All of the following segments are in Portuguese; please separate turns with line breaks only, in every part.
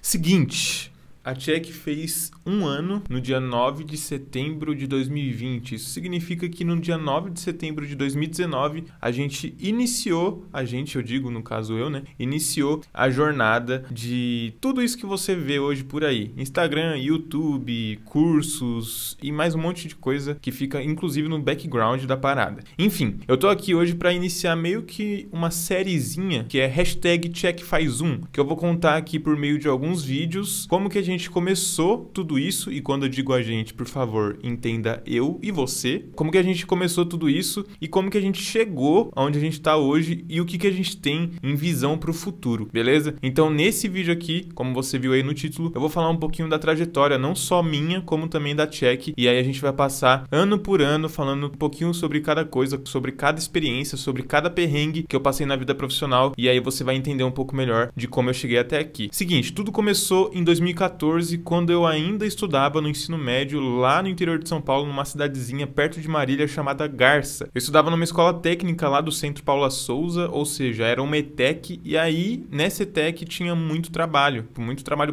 Seguinte, a Tchek fez um ano no dia 9 de setembro de 2020. Isso significa que no dia 9 de setembro de 2019, a gente iniciou, eu digo, no caso eu, né? Iniciou a jornada de tudo isso que você vê hoje por aí. Instagram, YouTube, cursos e mais um monte de coisa que fica inclusive no background da parada. Enfim, eu tô aqui hoje para iniciar meio que uma sériezinha que é #TchekFazUm, que eu vou contar aqui por meio de alguns vídeos como que a gente começou tudo isso, e quando eu digo a gente, por favor, entenda eu e você, como que a gente começou tudo isso e como que a gente chegou aonde a gente tá hoje e o que que a gente tem em visão pro futuro, beleza? Então nesse vídeo aqui, como você viu aí no título, eu vou falar um pouquinho da trajetória, não só minha, como também da Tchek, e aí a gente vai passar ano por ano falando um pouquinho sobre cada coisa, sobre cada experiência, sobre cada perrengue que eu passei na vida profissional, e aí você vai entender um pouco melhor de como eu cheguei até aqui. Seguinte, tudo começou em 2014, quando eu ainda estudava no ensino médio lá no interior de São Paulo, numa cidadezinha perto de Marília chamada Garça. Eu estudava numa escola técnica lá do Centro Paula Souza, ou seja, era uma ETEC, e aí nessa ETEC tinha muito trabalho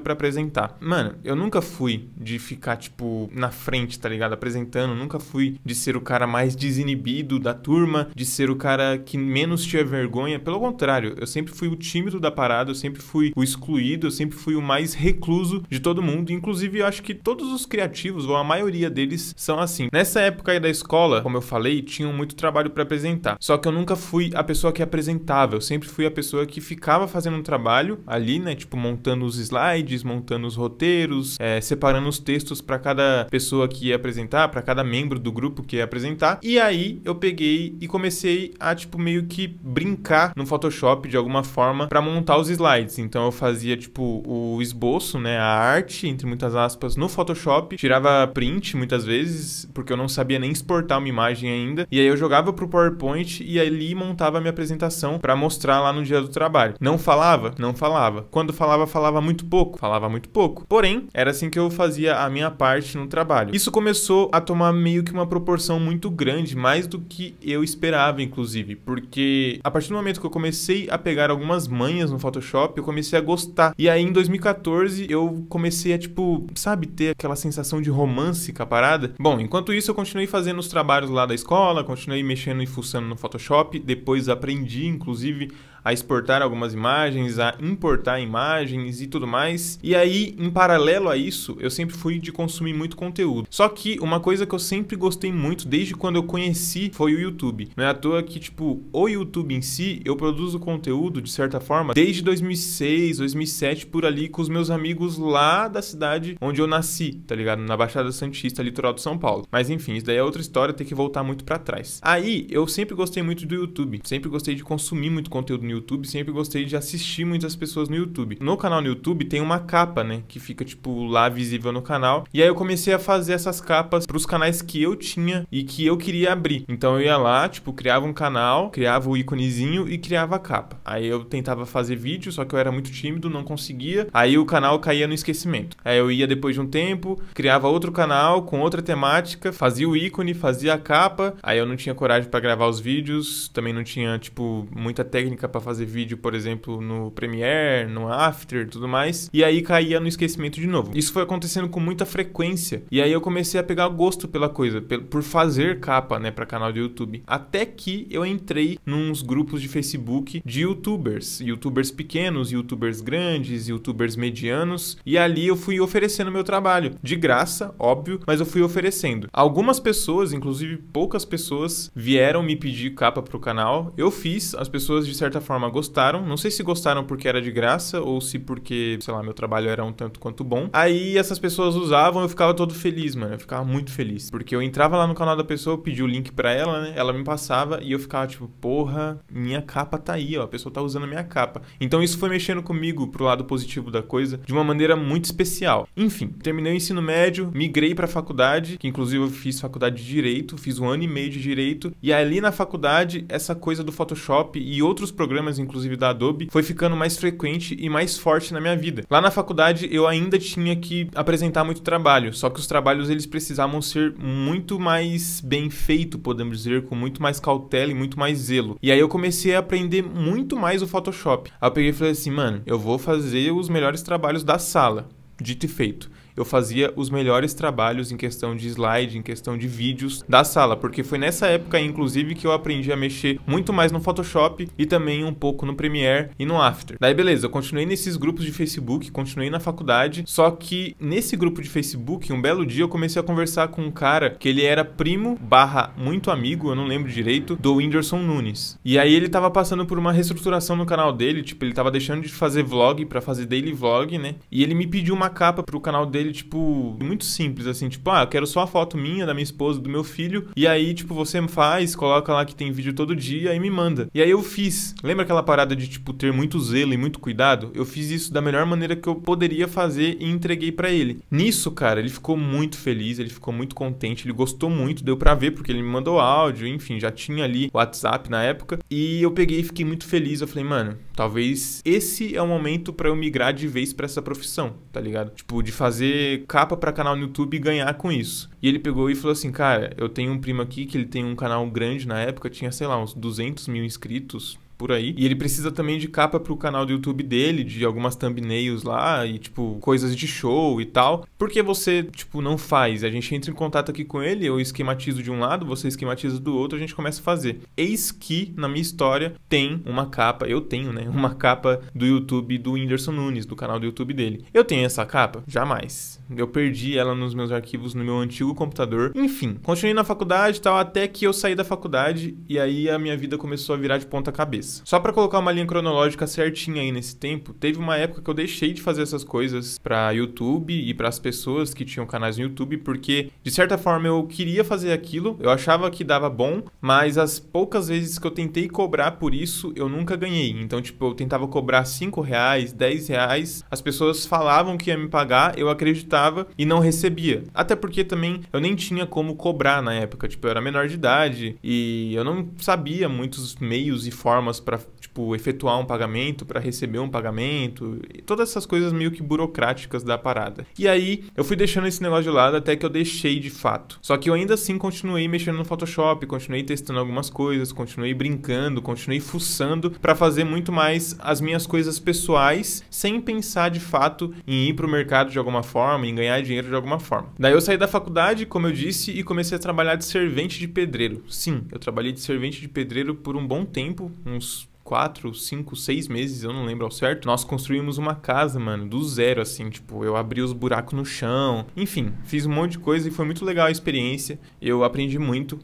para apresentar. Mano, eu nunca fui de ficar, tipo, na frente, tá ligado? Apresentando, nunca fui de ser o cara mais desinibido da turma, de ser o cara que menos tinha vergonha. Pelo contrário, eu sempre fui o tímido da parada, eu sempre fui o excluído, eu sempre fui o mais recluso de todo mundo. Inclusive, eu acho que todos os criativos, ou a maioria deles, são assim. Nessa época aí da escola, como eu falei, tinham muito trabalho para apresentar. Só que eu nunca fui a pessoa que apresentava, eu sempre fui a pessoa que ficava fazendo um trabalho ali, né? Tipo, montando os slides, montando os roteiros, separando os textos para cada pessoa que ia apresentar, para cada membro do grupo que ia apresentar. E aí eu peguei e comecei a, tipo, meio que brincar no Photoshop de alguma forma para montar os slides. Então eu fazia, tipo, o esboço, né? A arte, entre muitas aspas, no Photoshop, tirava print muitas vezes, porque eu não sabia nem exportar uma imagem ainda, e aí eu jogava pro PowerPoint e ali montava a minha apresentação para mostrar lá no dia do trabalho. Não falava? Não falava. Quando falava, falava muito pouco? Falava muito pouco. Porém, era assim que eu fazia a minha parte no trabalho. Isso começou a tomar meio que uma proporção muito grande, mais do que eu esperava, inclusive, porque a partir do momento que eu comecei a pegar algumas manhas no Photoshop, eu comecei a gostar. E aí, em 2014, eu comecei a, tipo, sabe, ter aquela sensação de romance com a parada. Bom, enquanto isso eu continuei fazendo os trabalhos lá da escola, continuei mexendo e fuçando no Photoshop, depois aprendi, inclusive, a exportar algumas imagens, a importar imagens e tudo mais. E aí, em paralelo a isso, eu sempre fui de consumir muito conteúdo. Só que uma coisa que eu sempre gostei muito, desde quando eu conheci, foi o YouTube. Não é à toa que, tipo, o YouTube em si, eu produzo conteúdo, de certa forma, desde 2006, 2007, por ali, com os meus amigos lá da cidade onde eu nasci, tá ligado? Na Baixada Santista, litoral de São Paulo. Mas enfim, isso daí é outra história, tem que voltar muito pra trás. Aí, eu sempre gostei muito do YouTube, sempre gostei de consumir muito conteúdo no YouTube, sempre gostei de assistir muitas pessoas no YouTube. No canal no YouTube tem uma capa, né, que fica, tipo, lá visível no canal, e aí eu comecei a fazer essas capas pros canais que eu tinha e que eu queria abrir. Então eu ia lá, tipo, criava um canal, criava o íconezinho e criava a capa. Aí eu tentava fazer vídeo, só que eu era muito tímido, não conseguia, aí o canal caía no esquecimento. Aí eu ia depois de um tempo, criava outro canal com outra temática, fazia o ícone, fazia a capa, aí eu não tinha coragem pra gravar os vídeos, também não tinha, tipo, muita técnica pra fazer vídeo, por exemplo, no Premiere, no After e tudo mais, e aí caía no esquecimento de novo. Isso foi acontecendo com muita frequência, e aí eu comecei a pegar gosto pela coisa, por fazer capa, né, pra canal do YouTube. Até que eu entrei nos grupos de Facebook de youtubers pequenos, youtubers grandes, youtubers medianos, e ali eu fui oferecendo meu trabalho, de graça, óbvio, mas eu fui oferecendo. Algumas pessoas, inclusive poucas pessoas, vieram me pedir capa pro canal, eu fiz, as pessoas de certa forma gostaram, não sei se gostaram porque era de graça ou se porque, sei lá, meu trabalho era um tanto quanto bom. Aí essas pessoas usavam, eu ficava todo feliz, mano, eu ficava muito feliz, porque eu entrava lá no canal da pessoa, eu pedia o link pra ela, né, ela me passava e eu ficava tipo, porra, minha capa tá aí, ó, a pessoa tá usando a minha capa. Então isso foi mexendo comigo pro lado positivo da coisa, de uma maneira muito especial. Enfim, terminei o ensino médio, migrei pra faculdade, que inclusive eu fiz faculdade de Direito, fiz 1 ano e meio de Direito, e ali na faculdade, essa coisa do Photoshop e outros programas programas, inclusive da Adobe, foi ficando mais frequente e mais forte na minha vida. Lá na faculdade eu ainda tinha que apresentar muito trabalho, só que os trabalhos eles precisavam ser muito mais bem feito, podemos dizer, com muito mais cautela e muito mais zelo. E aí eu comecei a aprender muito mais o Photoshop. Aí eu peguei e falei assim, mano, eu vou fazer os melhores trabalhos da sala. Dito e feito. Eu fazia os melhores trabalhos em questão de slide, em questão de vídeos da sala, porque foi nessa época, inclusive, que eu aprendi a mexer muito mais no Photoshop e também um pouco no Premiere e no After. Daí, beleza, eu continuei nesses grupos de Facebook, continuei na faculdade, só que nesse grupo de Facebook, um belo dia eu comecei a conversar com um cara que ele era primo / muito amigo, eu não lembro direito, do Whindersson Nunes. E aí ele tava passando por uma reestruturação no canal dele, tipo, ele tava deixando de fazer vlog pra fazer daily vlog, né? E ele me pediu uma capa pro canal dele, tipo, muito simples, assim, tipo, eu quero só a foto minha, da minha esposa, do meu filho, e aí, tipo, você faz, coloca lá que tem vídeo todo dia e me manda. E aí eu fiz. Lembra aquela parada de, tipo, ter muito zelo e muito cuidado? Eu fiz isso da melhor maneira que eu poderia fazer e entreguei pra ele. Nisso, cara, ele ficou muito feliz, ele ficou muito contente, ele gostou muito, deu pra ver, porque ele me mandou áudio, enfim, já tinha ali o WhatsApp na época, e eu peguei e fiquei muito feliz. Eu falei, mano, talvez esse é o momento pra eu migrar de vez pra essa profissão, tá ligado? Tipo, de fazer capa pra canal no YouTube e ganhar com isso. E ele pegou e falou assim, cara, eu tenho um primo aqui que ele tem um canal grande na época, tinha, sei lá, uns 200 mil inscritos, por aí. E ele precisa também de capa pro canal do YouTube dele, de algumas thumbnails lá e, tipo, coisas de show e tal. Por que você, tipo, não faz? A gente entra em contato aqui com ele, eu esquematizo de um lado, você esquematiza do outro, a gente começa a fazer. Eis que, na minha história, tem uma capa, eu tenho, né, uma capa do YouTube do Whindersson Nunes, do canal do YouTube dele. Eu tenho essa capa? Jamais. Eu perdi ela nos meus arquivos no meu antigo computador. Enfim, continuei na faculdade e tal, até que eu saí da faculdade e aí a minha vida começou a virar de ponta cabeça. Só pra colocar uma linha cronológica certinha aí nesse tempo, teve uma época que eu deixei de fazer essas coisas pra YouTube e pras pessoas que tinham canais no YouTube, porque de certa forma eu queria fazer aquilo, eu achava que dava bom, mas as poucas vezes que eu tentei cobrar por isso, eu nunca ganhei. Então, tipo, eu tentava cobrar R$5, R$10, as pessoas falavam que ia me pagar, eu acreditava e não recebia. Até porque também eu nem tinha como cobrar na época, tipo, eu era menor de idade e eu não sabia muitos meios e formas para, tipo, efetuar um pagamento, para receber um pagamento, e todas essas coisas meio que burocráticas da parada. E aí, eu fui deixando esse negócio de lado até que eu deixei de fato. Só que eu ainda assim continuei mexendo no Photoshop, continuei testando algumas coisas, continuei brincando, continuei fuçando para fazer muito mais as minhas coisas pessoais, sem pensar de fato em ir pro mercado de alguma forma, em ganhar dinheiro de alguma forma. Daí eu saí da faculdade, como eu disse, e comecei a trabalhar de servente de pedreiro. Sim, eu trabalhei de servente de pedreiro por um bom tempo, uns 4, 5, 6 meses, eu não lembro ao certo. Nós construímos uma casa, mano, do zero, assim, tipo, eu abri os buracos no chão, enfim, fiz um monte de coisa e foi muito legal a experiência. Eu aprendi muito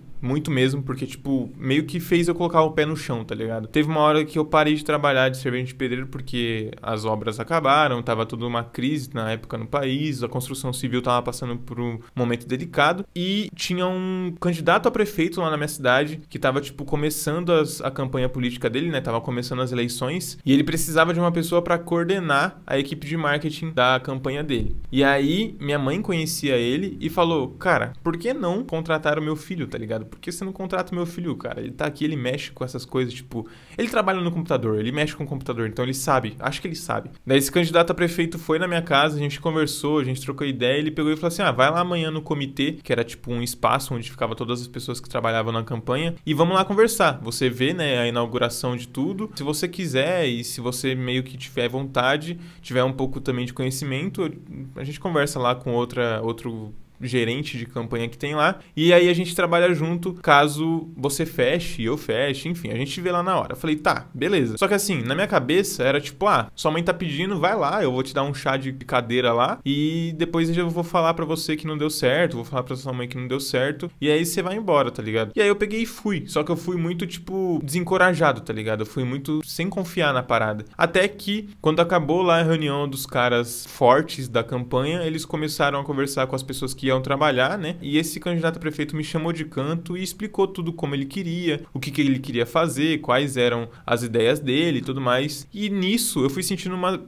mesmo, porque, tipo, meio que fez eu colocar o pé no chão, tá ligado? Teve uma hora que eu parei de trabalhar de servente de pedreiro porque as obras acabaram, tava toda uma crise na época no país, a construção civil tava passando por um momento delicado e tinha um candidato a prefeito lá na minha cidade que tava, tipo, começando a campanha política dele, né? Tava começando as eleições e ele precisava de uma pessoa pra coordenar a equipe de marketing da campanha dele. E aí, minha mãe conhecia ele e falou, cara, por que não contratar o meu filho, tá ligado? Por que você não contrata o meu filho, cara? Ele tá aqui, ele mexe com essas coisas, tipo... Ele trabalha no computador, ele mexe com o computador, então ele sabe. Acho que ele sabe. Daí esse candidato a prefeito foi na minha casa, a gente conversou, a gente trocou ideia, ele pegou e falou assim, vai lá amanhã no comitê, que era tipo um espaço onde ficava todas as pessoas que trabalhavam na campanha, e vamos lá conversar. Você vê, né, a inauguração de tudo. Se você quiser e se você meio que tiver vontade, tiver um pouco também de conhecimento, a gente conversa lá com outro gerente de campanha que tem lá, e aí a gente trabalha junto caso você feche, eu feche, enfim, a gente vê lá na hora. Eu falei, tá, beleza. Só que assim, na minha cabeça era tipo, sua mãe tá pedindo, vai lá, eu vou te dar um chá de cadeira lá, e depois eu vou falar pra você que não deu certo, vou falar pra sua mãe que não deu certo, e aí você vai embora, tá ligado? E aí eu peguei e fui, só que eu fui muito, tipo, desencorajado, tá ligado? Eu fui muito sem confiar na parada. Até que, quando acabou lá a reunião dos caras fortes da campanha, eles começaram a conversar com as pessoas que iam trabalhar, né? E esse candidato a prefeito me chamou de canto e explicou tudo como ele queria, o que ele queria fazer, quais eram as ideias dele e tudo mais. E nisso eu fui sentindo uma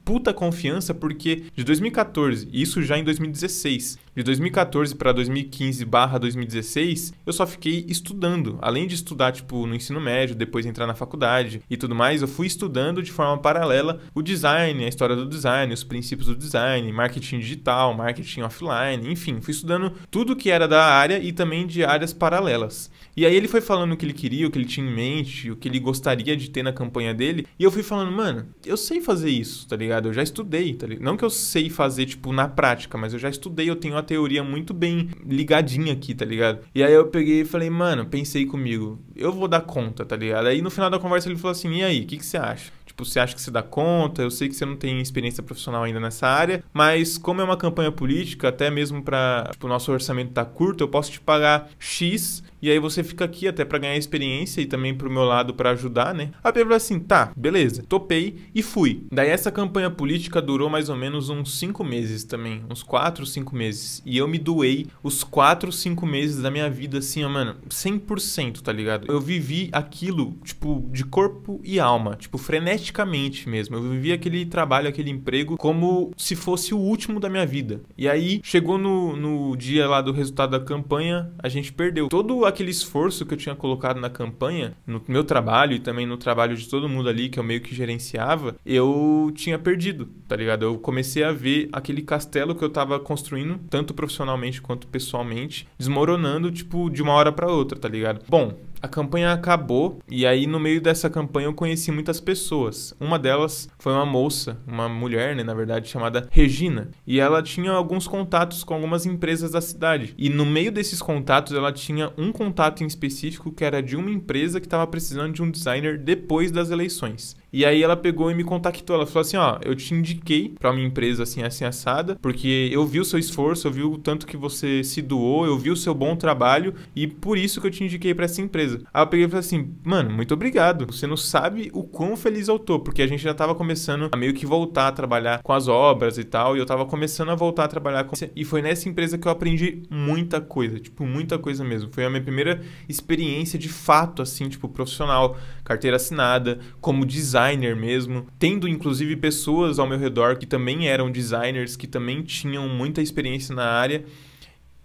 puta confiança, porque de 2014, isso já em 2016, de 2014 para 2015/2016, eu só fiquei estudando. Além de estudar, tipo, no ensino médio, depois entrar na faculdade e tudo mais, eu fui estudando de forma paralela o design, a história do design, os princípios do design, marketing digital, marketing offline, enfim, fui estudando tudo que era da área e também de áreas paralelas. E aí ele foi falando o que ele queria, o que ele tinha em mente, o que ele gostaria de ter na campanha dele, e eu fui falando, mano, eu sei fazer isso, tá ligado? Eu já estudei, tá ligado? Não que eu sei fazer, tipo, na prática, mas eu já estudei, eu tenho uma teoria muito bem ligadinha aqui, tá ligado? E aí eu peguei e falei, mano, pensei comigo, eu vou dar conta, tá ligado? Aí no final da conversa ele falou assim, e aí, o que você acha? Tipo, você acha que você dá conta? Eu sei que você não tem experiência profissional ainda nessa área, mas como é uma campanha política, até mesmo para o nosso orçamento tá curto, eu posso te pagar X e aí você fica aqui até para ganhar experiência e também pro meu lado para ajudar, né? Aí eu falei assim, tá, beleza, topei e fui. Daí essa campanha política durou mais ou menos uns 5 meses também, uns 4, 5 meses. E eu me doei os 4, 5 meses da minha vida assim, ó, mano, 100%, tá ligado? Eu vivi aquilo, tipo, de corpo e alma, tipo, freneticamente mesmo. Eu vivi aquele trabalho, aquele emprego como se fosse o último da minha vida. E aí, chegou no dia lá do resultado da campanha, a gente perdeu. Todo aquele esforço que eu tinha colocado na campanha, no meu trabalho e também no trabalho de todo mundo ali, que eu meio que gerenciava, eu tinha perdido, tá ligado? Eu comecei a ver aquele castelo que eu tava construindo, tanto profissionalmente quanto pessoalmente, desmoronando, tipo, de uma hora pra outra, tá ligado? Bom, a campanha acabou e aí no meio dessa campanha eu conheci muitas pessoas. Uma delas foi uma moça, uma mulher, né, na verdade, chamada Regina. E ela tinha alguns contatos com algumas empresas da cidade. E no meio desses contatos ela tinha um contato em específico que era de uma empresa que estava precisando de um designer depois das eleições. E aí ela pegou e me contactou, ela falou assim, ó, eu te indiquei pra uma empresa assim assada, porque eu vi o seu esforço, eu vi o tanto que você se doou, eu vi o seu bom trabalho e por isso que eu te indiquei pra essa empresa. Aí eu peguei e falei assim, mano, muito obrigado, você não sabe o quão feliz eu tô, porque a gente já tava começando a meio que voltar a trabalhar com as obras e tal, e eu tava começando a voltar a trabalhar com... E foi nessa empresa que eu aprendi muita coisa, tipo, muita coisa mesmo. Foi a minha primeira experiência de fato, assim, tipo, profissional, carteira assinada, como designer mesmo, tendo inclusive pessoas ao meu redor que também eram designers, que também tinham muita experiência na área.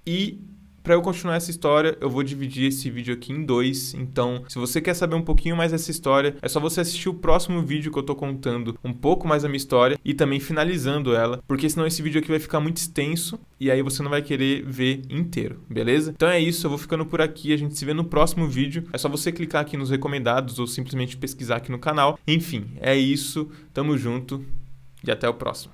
E para eu continuar essa história, eu vou dividir esse vídeo aqui em 2. Então, se você quer saber um pouquinho mais dessa história, é só você assistir o próximo vídeo que eu tô contando um pouco mais da minha história e também finalizando ela, porque senão esse vídeo aqui vai ficar muito extenso e aí você não vai querer ver inteiro, beleza? Então é isso, eu vou ficando por aqui, a gente se vê no próximo vídeo. É só você clicar aqui nos recomendados ou simplesmente pesquisar aqui no canal. Enfim, é isso, tamo junto e até o próximo.